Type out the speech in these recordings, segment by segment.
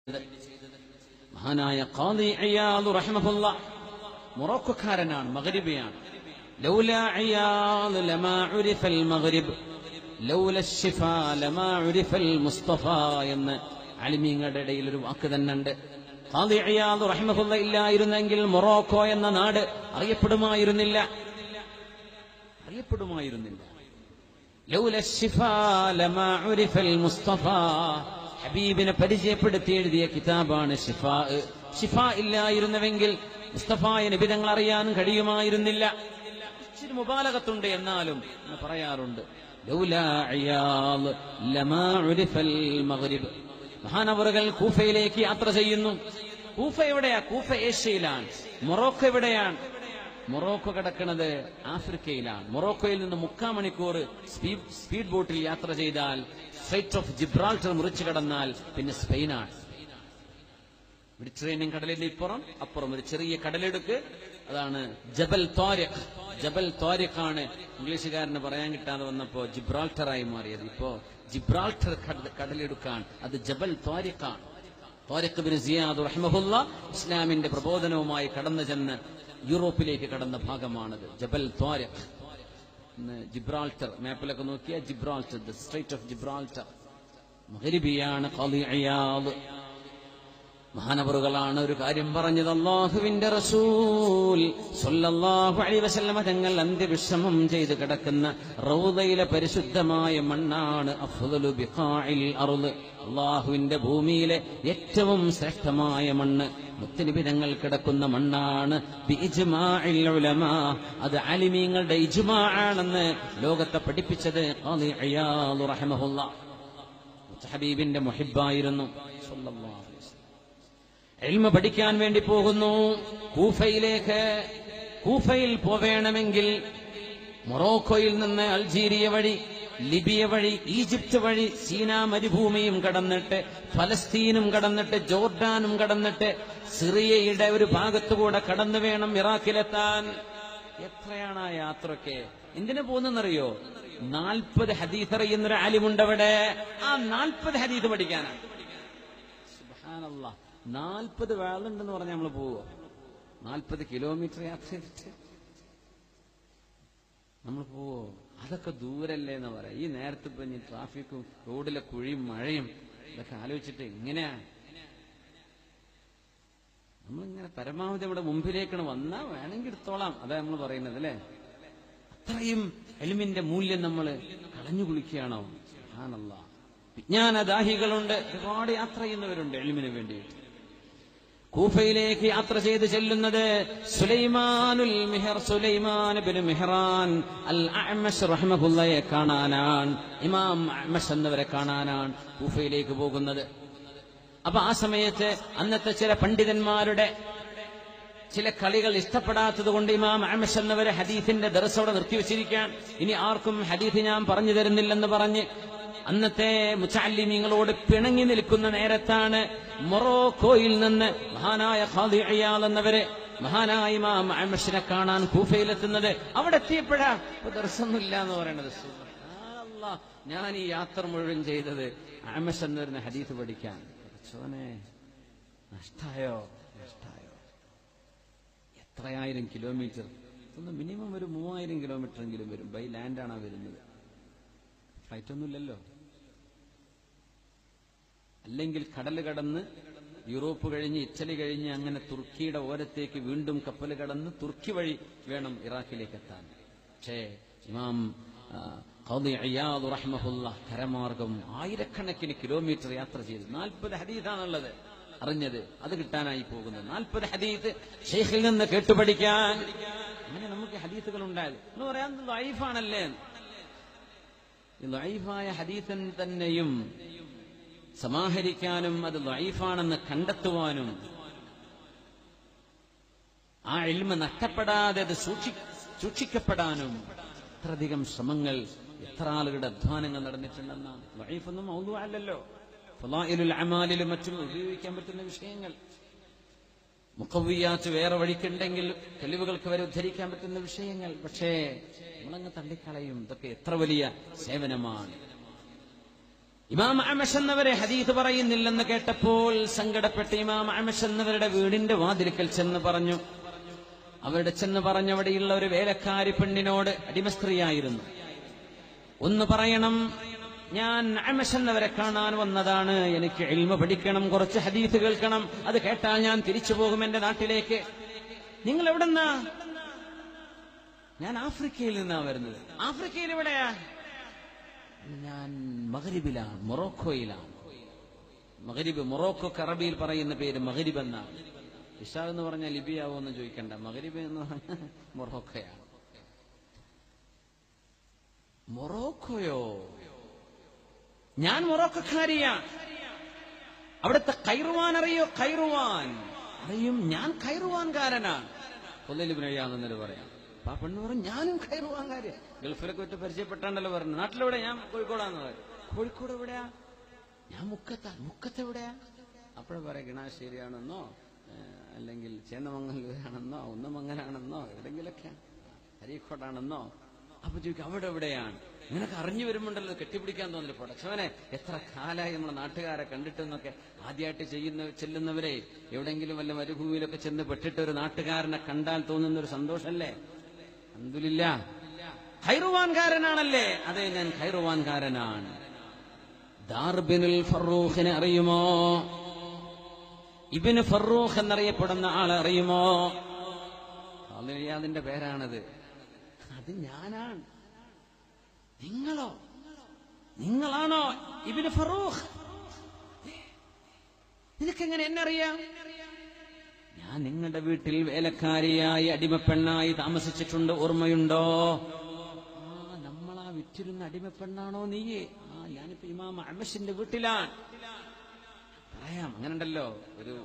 മഹാനായ ഖാദി ഇയാദ് റഹിമഹുല്ലാഹ് മൊറോക്കോക്കാരനാണ്, മഗ്രിബിയാണ്. ലൗലാ ഇയാദ് ലമാ ഉരിഫൽ മഗ്രിബ് ലൗല ശിഫാ ലമാ ഉരിഫൽ മുസ്തഫ എന്ന് അലിമീങ്ങളുടെ ഇടയിൽ ഒരു വാക്ക് തന്നെ ഉണ്ട്. ഖാദി ഇയാദ് റഹിമഹുല്ലാഹ് ഇല്ലായിരുന്നെങ്കിൽ മൊറോക്കോ എന്ന നാട് അറിയപ്പെടുമായിരുന്നില്ല. ലൗല ശിഫാ ലമാ ഉരിഫൽ മുസ്തഫ, ഹബീബിനെ പരിചയപ്പെടുത്തി എഴുതിയ കിതാബാണ് ശിഫാ. ശിഫാ ഇല്ലായിരുന്നുവെങ്കിൽ മുസ്തഫായ നബി തങ്ങൾ അറിയാൻ കഴിയുമായിരുന്നില്ല. ഇച്ചിരി മുബാലഗത്തുണ്ട് എന്നാലും പറയാറുണ്ട്. ലൗലാ ഇയാദ് ലമാ ഉരിഫൽ മഗ്രിബ്. മഹാനവറുകൾ കൂഫയിലേക്ക് യാത്ര ചെയ്യുന്നു. കൂഫ എവിടെയാ? കൂഫ ഏഷ്യയിലാണ്. മൊറോക്കോ എവിടെയാണ്? മൊറോക്കോ കിടക്കുന്നത് ആഫ്രിക്കയിലാണ്. മൊറോക്കോയിൽ നിന്ന് 3/4 മണിക്കൂർ സ്പീഡ് ബോട്ടിൽ യാത്ര ചെയ്താൽ സ്ട്രെയ്റ്റ് ഓഫ് ജിബ്രാൾട്ടർ മുറിച്ചു കടന്നാൽ പിന്നെ സ്പെയിനാണ്. മെഡിറ്ററേനിയൻ കടലിന്റെ അപ്പുറം ഒരു ചെറിയ കടലെടുക്ക്, അതാണ് ജബൽ ത്വാരിഖ്. ജബൽ ത്വാരിഖ് ആണ് ഇംഗ്ലീഷുകാരന് പറയാൻ കിട്ടാതെ വന്നപ്പോ ജിബ്രാൾട്ടറായി മാറിയത്. ഇപ്പോ ജിബ്രാൾട്ടർ കടലെടുക്കാണ്, അത് ജബൽ ത്വാരിഖാണ്. ത്വാരിഖ് ബിൻ സിയാദ് റഹിമഹുല്ലാഹ് ഇസ്ലാമിന്റെ പ്രബോധനവുമായി കടന്നു ചെന്ന് യൂറോപ്പിലേക്ക് കടന്ന ഭാഗമാണത്, ജബൽ ത്വാരിഖ്. ജിബ്രാൾട്ടർ മാപ്പിലൊക്കെ നോക്കിയാൽ Gibraltar, the strait of Gibraltar. മഗ്രിബിയാണ് ഖാദി ഇയാദ്. മഹാനവറുകളാണ് ഒരു കാര്യം പറഞ്ഞത്. അല്ലാഹുവിന്റെ റസൂൽ സ്വല്ലല്ലാഹു അലൈഹി വസല്ലമ തങ്ങൾ അന്ത്യവിശ്രമം ചെയ്ത് കിടക്കുന്ന റൗദയിലെ പരിശുദ്ധമായ മണ്ണാണ് അഫ്ളലു ബിഖാഇൽ അർള്, അല്ലാഹുവിന്റെ ഭൂമിയിലെ ഏറ്റവും ശ്രേഷ്ഠമായ മണ്ണ് മുത്തനബി തങ്ങൾ കിടക്കുന്ന മണ്ണാണ്. ബിഇജ്മാഇൽ ഉലമാ, അത് ആലിമീങ്ങളുടെ ഇജ്മാ ആണെന്ന് ലോകത്തെ പഠിപ്പിച്ചത് ഖാദി ഇയാദ് റഹിമഹുല്ലാഹ്. ഹബീബിന്റെ മുഹിബ്ബായിരുന്നു സ്വല്ലല്ലാഹു അലൈഹി വസല്ലം. ഇൽമ പഠിക്കാൻ വേണ്ടി പോകുന്നു കൂഫയിലേക്ക്. കൂഫയിൽ പോവേണമെങ്കിൽ മൊറോക്കോയിൽ നിന്ന് അൾജീരിയ വഴി, ലിബിയ വഴി, ഈജിപ്ത് വഴി, സീനാ മരുഭൂമിയും കടന്നിട്ട്, ഫലസ്തീനും കടന്നിട്ട്, ജോർഡാനും കടന്നിട്ട്, സിറിയയുടെ ഒരു ഭാഗത്തുകൂടെ കടന്നു വേണം ഇറാഖിലെത്താൻ. എത്രയാണ് ആ യാത്രയൊക്കെ? എന്തിനു പോകുന്നറിയോ? 40 ഹദീസ് അറിയുന്നൊരു ആലിമുണ്ടവിടെ. ആ 40 ഹദീസ് പഠിക്കാനാണ്. സുബ്ഹാനല്ലാഹ്, 40 വേളുണ്ടെന്ന് പറഞ്ഞാൽ നമ്മൾ പോവോ? 40 കിലോമീറ്റർ യാത്ര ചെയ്തിട്ട് നമ്മൾ പോവോ? അതൊക്കെ ദൂരല്ലേ എന്ന് പറയാം. ഈ നേരത്തെ ഇപ്പൊ ട്രാഫിക്കും റോഡിലെ കുഴിയും മഴയും ഇതൊക്കെ ആലോചിച്ചിട്ട് എങ്ങനെയാ നമ്മളിങ്ങനെ പരമാവധി നമ്മുടെ മുമ്പിലേക്കാണ് വന്നാ വേണമെങ്കിൽ എടുത്തോളാം, അതാ നമ്മൾ പറയുന്നത് അല്ലേ? അത്രയും ഇൽമിന്റെ മൂല്യം നമ്മൾ കളഞ്ഞു കുളിക്കുകയാണോ? സുബ്ഹാനല്ലാഹ്. വിജ്ഞാനദാഹികളുണ്ട്, ഒരുപാട് യാത്ര ചെയ്യുന്നവരുണ്ട് ഇൽമിന് വേണ്ടിയിട്ട്. കൂഫയിലേക്ക് യാത്ര ചെയ്ത് ചെല്ലുന്നത് സുലൈമാൻ ബിൻ മിഹ്റാൻ അൽ അഅ്മശ് റഹിമഹുല്ലാഹയെ കാണാനാണ്. ഇമാം അഅ്മശ് എന്നവരെ കാണാനാണ് കൂഫയിലേക്ക് പോകുന്നത്. അപ്പൊ ആ സമയത്ത് അന്നത്തെ ചില പണ്ഡിതന്മാരുടെ ചില കളികൾ ഇഷ്ടപ്പെടാത്തത് കൊണ്ട് ഇമാം അഅ്മശ് എന്നവരെ ഹദീസിന്റെ ദർസോടെ നിർത്തിവെച്ചിരിക്കാൻ, ഇനി ആർക്കും ഹദീസ് ഞാൻ പറഞ്ഞു തരുന്നില്ലെന്ന് പറഞ്ഞ് അന്നത്തെ മുതഅല്ലിമീങ്ങളോട് പിണങ്ങി നിൽക്കുന്ന നേരത്താണ് മൊറോക്കോയിൽ നിന്ന് മഹാനായ ഖാദി ഇയാദ് എന്നവരെ, മഹാനായ ഇമാം അഅ്മശിനെ കാണാൻ കൂഫയിലെത്തുന്നത്. അവിടെ എത്തിയപ്പോഴാ ദർസൊന്നുമില്ല എന്ന് പറയുന്നത്. സുബ്ഹാനല്ലാഹ്, ഞാൻ ഈ യാത്ര മുഴുവൻ ചെയ്തത് അഅ്മശ് എന്നവരുടെ ഹദീസ് പഠിക്കാൻ. നഷ്ടായോ? എത്രയായിരം കിലോമീറ്റർ? ഒന്ന് മിനിമം ഒരു 3000 കിലോമീറ്റർ എങ്കിലും വരും. ബൈ ലാൻഡാണ് വരുന്നത്, ഫ്ലൈറ്റ് ഒന്നുമില്ലല്ലോ. അല്ലെങ്കിൽ കടൽ കടന്ന് യൂറോപ്പ് കഴിഞ്ഞ് ഇറ്റലി കഴിഞ്ഞ് അങ്ങനെ തുർക്കിയുടെ ഓരത്തേക്ക് വീണ്ടും കപ്പൽ കടന്ന് തുർക്കി വഴി വേണം ഇറാഖിലേക്ക് എത്താൻ. പക്ഷേ ഇമാം ഖാദി ഇയാദ് റഹിമഹുല്ലാഹ് കരമാർഗം ആയിരക്കണക്കിന് കിലോമീറ്റർ യാത്ര ചെയ്ത് 40 ഹദീസാണുള്ളത് അറിഞ്ഞത്. അത് കിട്ടാനായി പോകുന്നത് 40 ഹദീസ് ഷെയ്ഖിൽ നിന്ന് കേട്ടുപഠിക്കാൻ. അങ്ങനെ നമുക്ക് ഹദീസുകൾ ഉണ്ടായത് എന്ന് പറയാൻ ദഈഫാണല്ലേ? ദഈഫായ ഹദീസൻ തന്നെയും സമാഹരിക്കാനും അത് ദഈഫാണെന്ന് കണ്ടെത്തുവാനും ആ ഇൽമ നഷ്ടപ്പെടാതെ അത് സൂക്ഷിക്കപ്പെടാനും എത്രയധികം ശ്രമങ്ങൾ, എത്ര ആളുകളുടെ അധ്വാനങ്ങൾ നടന്നിട്ടുണ്ടെന്നാണ്. ദഈഫൊന്നും മൗദൂഅ അല്ലല്ലോ. ഫളായിലുൽ അമാലിലും മറ്റും ഉപയോഗിക്കാൻ പറ്റുന്ന വിഷയങ്ങൾ, മുഖവ്വിയാത്ത് വേറെ വഴിക്കുണ്ടെങ്കിൽ തെളിവുകൾക്ക് വരെ ഉദ്ധരിക്കാൻ പറ്റുന്ന വിഷയങ്ങൾ. പക്ഷേ നമ്മളങ്ങ് തള്ളിക്കളയും. ഇതൊക്കെ എത്ര വലിയ സേവനമാണ്. ഇമാം അഅ്മശ് എന്നവരെ ഹദീസ് പറയുന്നില്ലെന്ന് കേട്ടപ്പോൾ സങ്കടപ്പെട്ട് ഇമാം അഅ്മശ് എന്നവരുടെ വീടിന്റെ വാതിൽക്കൽ ചെന്ന് പറഞ്ഞു. അവിടെയുള്ള ഒരു വേലക്കാരി പെണ്ണിനോട്, അടിമ സ്ത്രീയായിരുന്നു, ഒന്ന് പറയണം, ഞാൻ അഅ്മശ് എന്നവരെ കാണാൻ വന്നതാണ്, എനിക്ക് ഇൽമ പഠിക്കണം, കുറച്ച് ഹദീസ് കേൾക്കണം, അത് കേട്ടാൽ ഞാൻ തിരിച്ചു പോകും എന്റെ നാട്ടിലേക്ക്. നിങ്ങൾ എവിടെന്നാ? ഞാൻ ആഫ്രിക്കയിൽ നിന്നാ വരുന്നത്. ആഫ്രിക്കയിൽ എവിടെയാ? ഞാൻ മഗ്രിബിലാണ്, മൊറോക്കോയിലാണ്. മഗ്രിബ്, മൊറോക്കോക്ക് അറബിയിൽ പറയുന്ന പേര് മഗ്രിബ് എന്നാണ്. ഇഷാ എന്ന് പറഞ്ഞാൽ ലിബിയാവോ എന്ന് ചോദിക്കണ്ട, മഗ്രിബ് എന്ന് പറഞ്ഞാൽ മൊറോക്കോയാണ്. മൊറോക്കോയോ? ഞാൻ മൊറോക്കക്കാരിയാണ്. അവിടുത്തെ ഖൈറുവാൻ അറിയോ? ഖൈറുവാൻ അറിയും. ഞാൻ ഖൈറുവാൻകാരനാണ്. ഫുദൈൽ ഇബ്നു ഇയാദ് എന്നൊരു പറയാം. ആ പെണ്ണ് പറഞ്ഞു, ഞാനും ഖൈറുവാൻകാരിയ. ഗൾഫിലൊക്കെ വെച്ച് പരിചയപ്പെട്ടാണ്ടല്ലോ പറഞ്ഞു. നാട്ടിലെവിടെ? ഞാൻ കോഴിക്കോടാന്ന് പറയും. കോഴിക്കോട് എവിടെയാ? ഞാൻ മുക്കത്ത് എവിടെയാ? അപ്പോഴേ പറയാം, കിണാശ്ശേരിയാണെന്നോ അല്ലെങ്കിൽ ചേന്നമംഗലൂരാണെന്നോ ഉന്നമംഗലാണെന്നോ എവിടെങ്കിലൊക്കെ അരീക്കോട്ടാണെന്നോ. അപ്പൊ ചോദിക്കും, അവിടെ എവിടെയാണ്? നിനക്ക് അറിഞ്ഞു വരുമ്പോണ്ടല്ലോ കെട്ടിപ്പിടിക്കാൻ തോന്നില്ല. പടച്ചവനെ, എത്ര കാലായി നമ്മളെ നാട്ടുകാരെ കണ്ടിട്ടെന്നൊക്കെ. ആദ്യമായിട്ട് ചെല്ലുന്നവരെ എവിടെങ്കിലും വല്ല മരുഭൂമിയിലൊക്കെ ചെന്ന് പെട്ടിട്ട് ഒരു നാട്ടുകാരനെ കണ്ടാൽ തോന്നുന്ന ഒരു സന്തോഷല്ലേ? അൽഹംദുലില്ലാഹ്. ഖൈറുവാൻകാരനാണല്ലേ? അതെ, ഞാൻ ഖൈറുവാൻകാരനാണ്. ദാർബിനുൽ ഫറൂഖിനെ അറിയുമോ? ഇബ്നു ഫറൂഖ് എന്നറിയപ്പെടുന്ന ആളെ അറിയുമോ? അതിന്റെ പേരാണത്. അത് ഞാനാണ്. നിങ്ങളോ? നിങ്ങളാണോ ഇബ്നു ഫറൂഖ്? നിനക്കെങ്ങനെ എന്നെ അറിയാം? ഞാൻ നിങ്ങളുടെ വീട്ടിൽ വേലക്കാരിയായി അടിമപ്പെണ്ണായി താമസിച്ചിട്ടുണ്ട്, ഓർമ്മയുണ്ടോ? നമ്മളാ വിറ്റിരുന്ന അടിമപ്പെണ്ണാണോ നീ? ഞാനിപ്പോ ഇമാം അഅ്മശിന്റെ വീട്ടിലാണ്. പറയാം, അങ്ങനെ ഉണ്ടല്ലോ,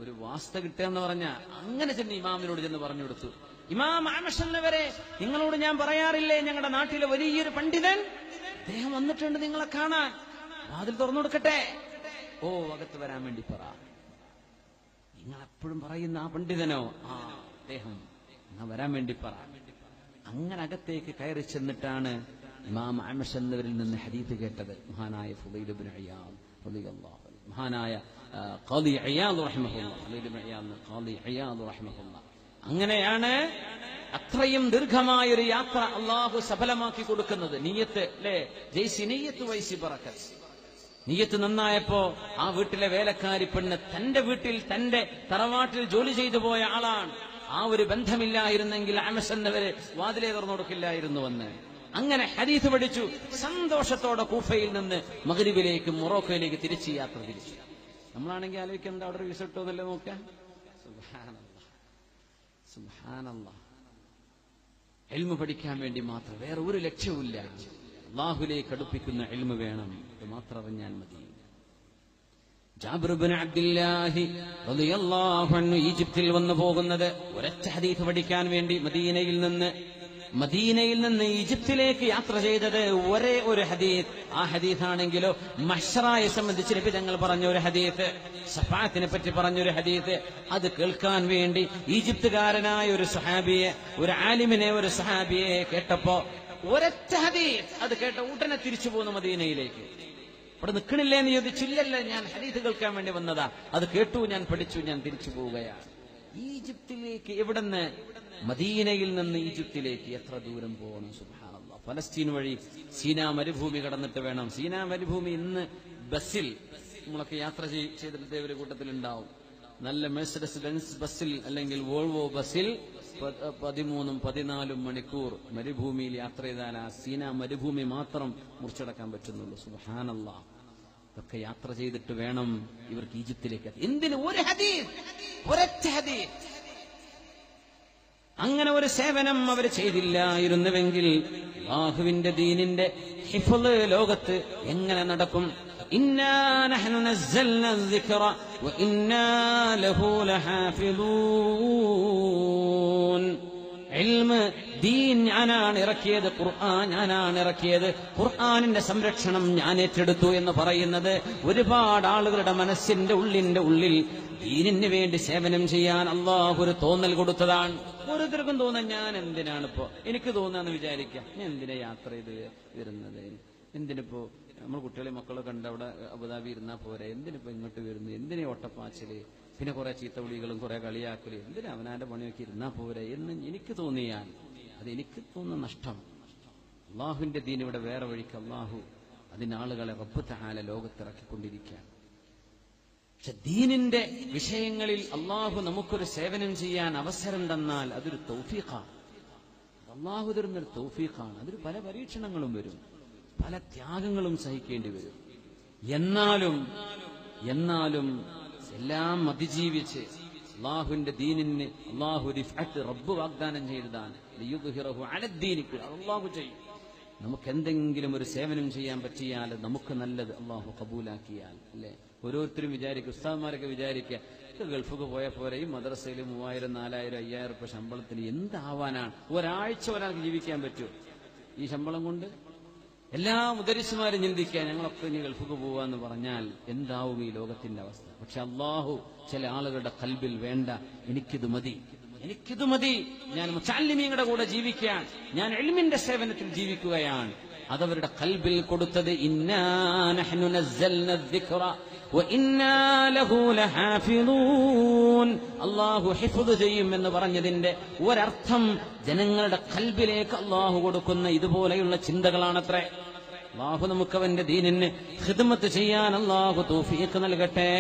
ഒരു വാസ്ത കിട്ടുക എന്ന് പറഞ്ഞാ അങ്ങനെ ചെന്ന് ഇമാമിനോട് ചെന്ന് പറഞ്ഞു കൊടുത്തു. ഇമാം അഅ്മശ് എന്നവരെ നിങ്ങളോട് ഞാൻ പറയാറില്ലേ, ഞങ്ങളുടെ നാട്ടിലെ വലിയൊരു പണ്ഡിതൻ അദ്ദേഹം വന്നിട്ടുണ്ട് നിങ്ങളെ കാണാൻ, വാതിൽ തുറന്നു കൊടുക്കട്ടെ? ഓ, അകത്ത് വരാൻ വേണ്ടി പറ. നിങ്ങൾ എപ്പോഴും പറയുന്ന ആ പണ്ഡിതനോ? അദ്ദേഹം വരാൻ വേണ്ടി പറ. അങ്ങനെ അകത്തേക്ക് കയറി ചെന്നിട്ടാണ് ഇമാം അഅ്മശ് എന്നവരിൽ നിന്ന് ഹദീസ് കേട്ടത്. മഹാനായ ഫുദൈൽ ഇബ്നു ഇയാദ് റളിയല്ലാഹു അൻഹു, മഹാനായ ഖാദി ഇയാദ് റഹിമഹുല്ലാഹ്, ഫുദൈൽ ഇബ്നു ഇയാദ് ഖാദി ഇയാദ് റഹിമഹുല്ലാഹ്. അങ്ങനെയാണ് അത്രയും ദീർഘമായൊരു യാത്ര അള്ളാഹു സഫലമാക്കി കൊടുക്കുന്നത്. നിയ്യത്ത് അല്ലേ? ജയ്സി നിയ്യത്ത് വൈസി ബറക്കത്ത്. നിയ്യത്ത് നന്നായപ്പോ ആ വീട്ടിലെ വേലക്കാരി പെണ്ണ് തന്റെ വീട്ടിൽ, തന്റെ തറവാട്ടിൽ ജോലി ചെയ്തു പോയ ആളാണ്. ആ ഒരു ബന്ധമില്ലായിരുന്നെങ്കിൽ അഅ്മശ് എന്നവരെ വാതിലേ തുറന്നു കൊടുക്കില്ലായിരുന്നുവെന്ന്. അങ്ങനെ ഹദീസ് പഠിച്ചു. സന്തോഷത്തോടെ കൂഫയിൽ നിന്ന് മഗ്രിബിലേക്ക്, മൊറോക്കോയിലേക്ക് തിരിച്ച് യാത്ര തിരിച്ചു. നമ്മളാണെങ്കിൽ ആലോചിക്കേണ്ട, അവിടെ ഒരു വിസ കിട്ടുമെന്നല്ലേ നോക്കാം. സുബ്ഹാനല്ലാഹ്, സുബ്ഹാനല്ലാഹ്. ഇൽമു പഠിക്കാൻ വേണ്ടി മാത്രം, വേറെ ഒരു ലക്ഷ്യവുമില്ല. അല്ലാഹുവിലേക്ക് അടുപ്പിക്കുന്ന ഇൽമു വേണം, അത് മാത്രം അറിഞ്ഞാൽ മതി. ജാബിർ ഇബ്നു അബ്ദുല്ലാഹി റളിയല്ലാഹു അൻഹു ഈജിപ്തിൽ വന്നു പോകുന്നത് ഒരൊറ്റ ഹദീസ് പഠിക്കാൻ വേണ്ടി. മദീനയിൽ നിന്ന് ഈജിപ്തിലേക്ക് യാത്ര ചെയ്തത് ഒരേ ഒരു ഹദീസ്. ആ ഹദീസാണെങ്കിലോ മഹ്ശറായെ സംബന്ധിച്ച് നബി തങ്ങൾ പറഞ്ഞ ഒരു ഹദീസ്, ശഫാഅത്തിനെ പറ്റി പറഞ്ഞൊരു ഹദീസ്. അത് കേൾക്കാൻ വേണ്ടി ഈജിപ്തുകാരനായ ഒരു സ്വഹാബിയെ, ഒരു ആലിമിനെ, ഒരു സ്വഹാബിയെ കേട്ടപ്പോ ഒരൊറ്റ ഹദീസ് അത് കേട്ട ഉടനെ തിരിച്ചു പോന്നു മദീനയിലേക്ക്. ഇവിടെ നിൽക്കണില്ലേ എന്ന് ചോദിച്ചില്ലല്ല, ഞാൻ ഹദീസ് കേൾക്കാൻ വേണ്ടി വന്നതാ. അത് കേട്ടു, ഞാൻ പഠിച്ചു, ഞാൻ തിരിച്ചു പോവുകയാണ്. ഈജിപ്തിലേക്ക്. എവിടുന്ന്? മദീനയിൽ നിന്ന് ഈജിപ്തിലേക്ക് എത്ര ദൂരം പോകണം? സുബ്ഹാനല്ലാഹ്. ഫലസ്തീൻ വഴി സീനാ മരുഭൂമി കടന്നിട്ട് വേണം. സീനാ മരുഭൂമി ഇന്ന് ബസ്സിൽ നമ്മളൊക്കെ യാത്ര ചെയ്തിട്ട് ഒരു കൂട്ടത്തിലുണ്ടാവും. നല്ല മെഴ്സിഡസ് ബെൻസ് ബസ്സിൽ അല്ലെങ്കിൽ വോൾവോ ബസ്സിൽ 13-14 മണിക്കൂർ മരുഭൂമിയിൽ യാത്ര ചെയ്താൽ ആ സീനാ മരുഭൂമി മാത്രം മുറിച്ചടക്കാൻ പറ്റുന്നുള്ളൂ. സുബ്ഹാനല്ലാഹ്. ഇതൊക്കെ യാത്ര ചെയ്തിട്ട് വേണം ഇവർക്ക് ഈജിപ്തിലേക്ക് എത്താൻ. എന്തിന്? ഒരു ഹദീസ്, ഒരൊറ്റ ഹദീസ്. അങ്ങനെ ഒരു സേവനം അവർ ചെയ്തില്ലായിരുന്നുവെങ്കിൽ അല്ലാഹുവിന്റെ ദീനിന്റെ ഹിഫ്ള് ലോകത്ത് എങ്ങനെ നടക്കും? ഇന്നാ നഹ്നു നസ്സൽനാ الذിക്റ വഇന്നാ ലഹു ലഹാഫിളൂൻ. ഇൽമ്, ദീൻ ഞാനാണ് ഇറക്കിയത്, ഖുർആൻ ഞാനാണ് ഇറക്കിയത്, ഖുർആനിന്റെ സംരക്ഷണം ഞാൻ ഏറ്റെടുത്തു എന്ന് പറയുന്നത് ഒരുപാട് ആളുകളുടെ മനസ്സിന്റെ ഉള്ളിൽ ദീനിന് വേണ്ടി സേവനം ചെയ്യാൻ അല്ലാഹു ഒരു തോന്നൽ കൊടുത്തതാണ്. ഓരോരുത്തർക്കും തോന്നാൻ, ഞാൻ എന്തിനാണിപ്പോ, എനിക്ക് തോന്നാന്ന് വിചാരിക്കാം, ഞാൻ എന്തിനാ യാത്ര ചെയ്ത് വരുന്നത്, എന്തിനിപ്പോ നമ്മൾ കുട്ടികളെ മക്കളെ കണ്ട് അവിടെ അബുദാബി ഇരുന്നാൽ പോരെ, എന്തിനിപ്പോ ഇങ്ങോട്ട് വരുന്നു, എന്തിനീ ഒട്ടപ്പാച്ചില്, പിന്നെ കുറെ ചീത്തവിളികളും കുറെ കളിയാക്കലും, എന്തിനാ അവനാന്റെ പണിയൊക്കെ ഇരുന്നാൽ പോരെ എന്ന് എനിക്ക് തോന്നിയാൽ അത് എനിക്ക് തോന്നുന്ന നഷ്ടം. അള്ളാഹുവിന്റെ ദീൻ ഇവിടെ വേറെ വഴിക്ക് അള്ളാഹു അതിനാളുകളെ റബ്ബ് തആല ലോകത്തിറക്കിക്കൊണ്ടിരിക്കുകയാണ്. പക്ഷെ ദീനിന്റെ വിഷയങ്ങളിൽ അള്ളാഹു നമുക്കൊരു സേവനം ചെയ്യാൻ അവസരം തന്നാൽ അതൊരു തൗഫീഖാണ്. അള്ളാഹു തരുന്നൊരു തൗഫീഖാണ്. അതിൽ പല പരീക്ഷണങ്ങളും വരും, പല ത്യാഗങ്ങളും സഹിക്കേണ്ടി വരും. എന്നാലും എല്ലാം അതിജീവിച്ച് അള്ളാഹുവിന്റെ ദീനിന് അള്ളാഹു റിഫഅത്ത് റബ്ബ് വാഗ്ദാനം ചെയ്തതാണ്. ലിയുദ്ഹിറഹു അലദ്ദീനി അള്ളാഹു ചെയ്യും. നമുക്ക് എന്തെങ്കിലും ഒരു സേവനം ചെയ്യാൻ പറ്റിയാൽ നമുക്ക് നല്ലത് അള്ളാഹു കബൂലാക്കിയാൽ അല്ലെ. ഓരോരുത്തരും വിചാരിക്കും, ഉസ്താദ്മാരൊക്കെ വിചാരിക്കുക ഗൾഫൊക്കെ പോയ പോലെ ഈ മദ്രസയിൽ 3000, 4000, 5000 രൂപ ശമ്പളത്തിന് എന്താവാനാണ്, ഒരാഴ്ച ഒരാൾക്ക് ജീവിക്കാൻ പറ്റുമോ ഈ ശമ്പളം കൊണ്ട്? എല്ലാ മുദരിസുമാരും ചിന്തിക്കുക ഞങ്ങളൊക്കെ ഇനി ഗൾഫൊക്കെ പോവാന്ന് പറഞ്ഞാൽ എന്താവും ഈ ലോകത്തിന്റെ അവസ്ഥ. പക്ഷെ അള്ളാഹു ചില ആളുകളുടെ ഖൽബിൽ വേണ്ട, എനിക്കിത് മതി, ഞാൻ മുതഅല്ലിമീങ്ങളുടെ കൂടെ ജീവിക്കാൻ, ഞാൻ ഇൽമിന്റെ സേവനത്തിൽ ജീവിക്കുകയാണ്. അതവരുടെ ഖൽബിൽ കൊടുത്തത് ഇന്നാ നഹ്നു നസ്സൽന الذിക്റ വഇന്നാ ലഹു ലഹാഫിളൂൻ. അല്ലാഹു ഹിഫ്ദ് ചെയ്യും എന്ന് പറഞ്ഞതിന്റെ ഒരർത്ഥം ജനങ്ങളുടെ ഖൽബിലേക്ക് അല്ലാഹു കൊടുക്കുന്ന ഇതുപോലെയുള്ള ചിന്തകളാണത്രേ. അല്ലാഹു നമുക്ക് അവന്റെ ദീനിന് ഖിദ്മത്ത് ചെയ്യാൻ അല്ലാഹു തൗഫീഖ് നൽകട്ടെ.